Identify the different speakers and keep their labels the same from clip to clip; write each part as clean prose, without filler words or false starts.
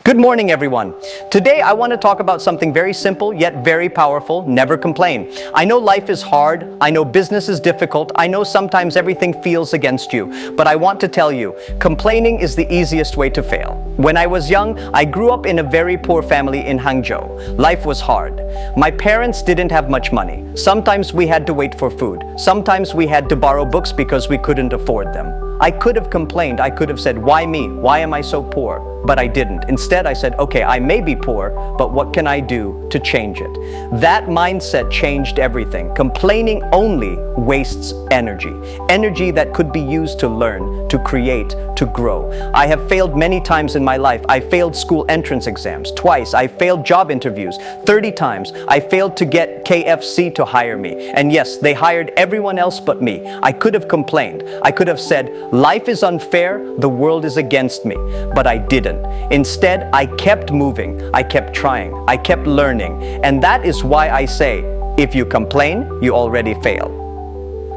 Speaker 1: Good morning, everyone. Today I want to talk about something very simple yet very powerful: never complain. I know life is hard, I know business is difficult, I know sometimes everything feels against you, but I want to tell you, complaining is the easiest way to fail. When I was young, I grew up in a very poor family in Hangzhou. Life was hard. My parents didn't have much money. Sometimes we had to wait for food. Sometimes we had to borrow books because we couldn't afford them. I could have complained. I could have said, "Why me? Why am I so poor?" But I didn't. Instead, I said, okay, I may be poor, but what can I do to change it? That mindset changed everything. Complaining only wastes energy. Energy that could be used to learn, to create, to grow. I have failed many times in my life. I failed school entrance exams twice. I failed job interviews 30 times. I failed to get KFC to hire me. And yes, they hired everyone else but me. I could have complained. I could have said, life is unfair, the world is against me. But I didn't. Instead, I kept moving, I kept trying, I kept learning, and that is why I say, if you complain, you already fail.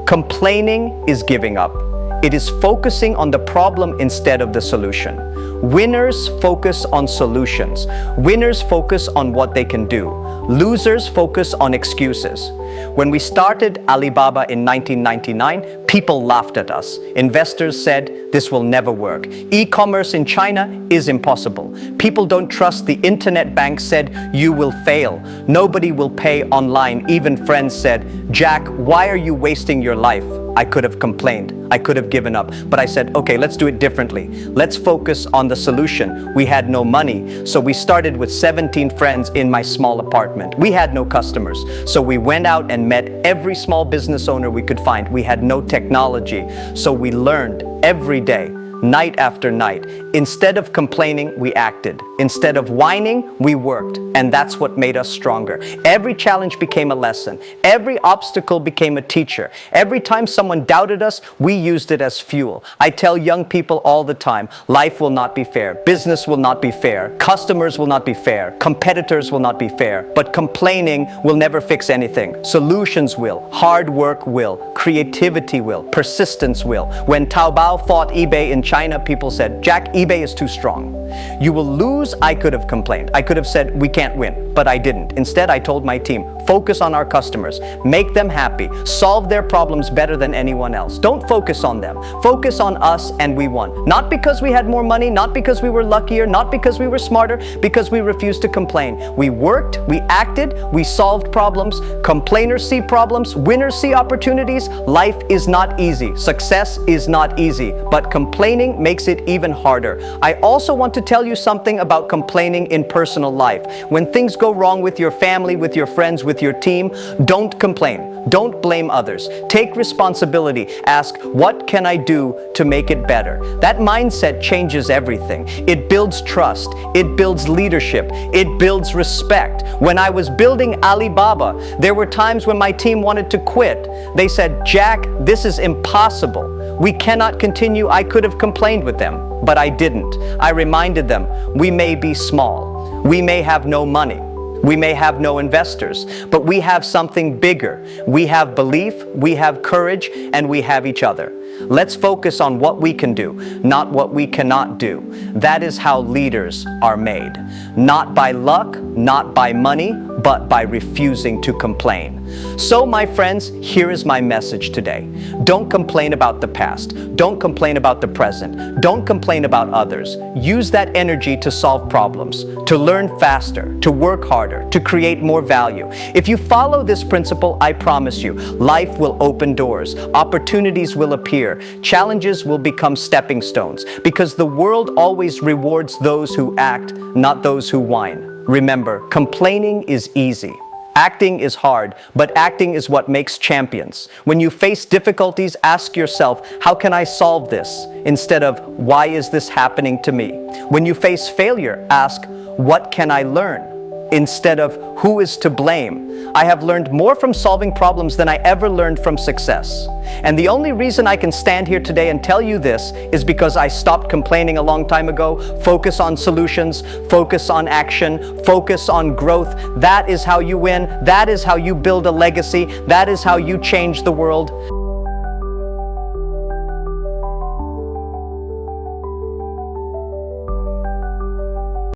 Speaker 1: Complaining is giving up. It is focusing on the problem instead of the solution. Winners focus on solutions. Winners focus on what they can do. Losers focus on excuses. When we started Alibaba in 1999, people laughed at us. Investors said, this will never work. E-commerce in China is impossible. People don't trust the internet bank said, you will fail. Nobody will pay online. Even friends said, Jack, why are you wasting your life? I could have complained. I could have given up. But I said, okay, let's do it differently. Let's focus on the solution. We had no money, so we started with 17 friends in my small apartment. We had no customers, so we went out and met every small business owner we could find. We had no technology, so we learned every day, night after night. Instead of complaining, we acted. Instead of whining, we worked. And that's what made us stronger. Every challenge became a lesson. Every obstacle became a teacher. Every time someone doubted us, we used it as fuel. I tell young people all the time, life will not be fair. Business will not be fair. Customers will not be fair. Competitors will not be fair. But complaining will never fix anything. Solutions will. Hard work will. Creativity will. Persistence will. When Taobao fought eBay in China, people said, Jack, eBay is too strong. You will lose. I could have complained. I could have said, we can't win, but I didn't. Instead, I told my team, focus on our customers, make them happy, solve their problems better than anyone else. Don't focus on them. Focus on us, and we won. Not because we had more money, not because we were luckier, not because we were smarter, because we refused to complain. We worked, we acted, we solved problems. Complainers see problems, winners see opportunities. Life is not easy. Success is not easy, but complaining makes it even harder. I also want to tell you something about complaining in personal life. When things go wrong with your family, with your friends, with your team, don't complain. Don't blame others. Take responsibility. Ask, what can I do to make it better? That mindset changes everything. It builds trust. It builds leadership. It builds respect. When I was building Alibaba, there were times when my team wanted to quit. They said, Jack, this is impossible. We cannot continue. I could have complained with them, but I didn't. I reminded them, we may be small. We may have no money. We may have no investors, but we have something bigger. We have belief, we have courage, and we have each other. Let's focus on what we can do, not what we cannot do. That is how leaders are made. Not by luck, not by money, but by refusing to complain. So, my friends, here is my message today. Don't complain about the past. Don't complain about the present. Don't complain about others. Use that energy to solve problems, to learn faster, to work harder, to create more value. If you follow this principle, I promise you, life will open doors. Opportunities will appear. Challenges will become stepping stones, because the world always rewards those who act, not those who whine. Remember, complaining is easy. Acting is hard, but acting is what makes champions. When you face difficulties, ask yourself, how can I solve this? Instead of, why is this happening to me? When you face failure, ask, what can I learn? Instead of, who is to blame? I have learned more from solving problems than I ever learned from success. And the only reason I can stand here today and tell you this is because I stopped complaining a long time ago. Focus on solutions, focus on action, focus on growth. That is how you win. That is how you build a legacy. That is how you change the world.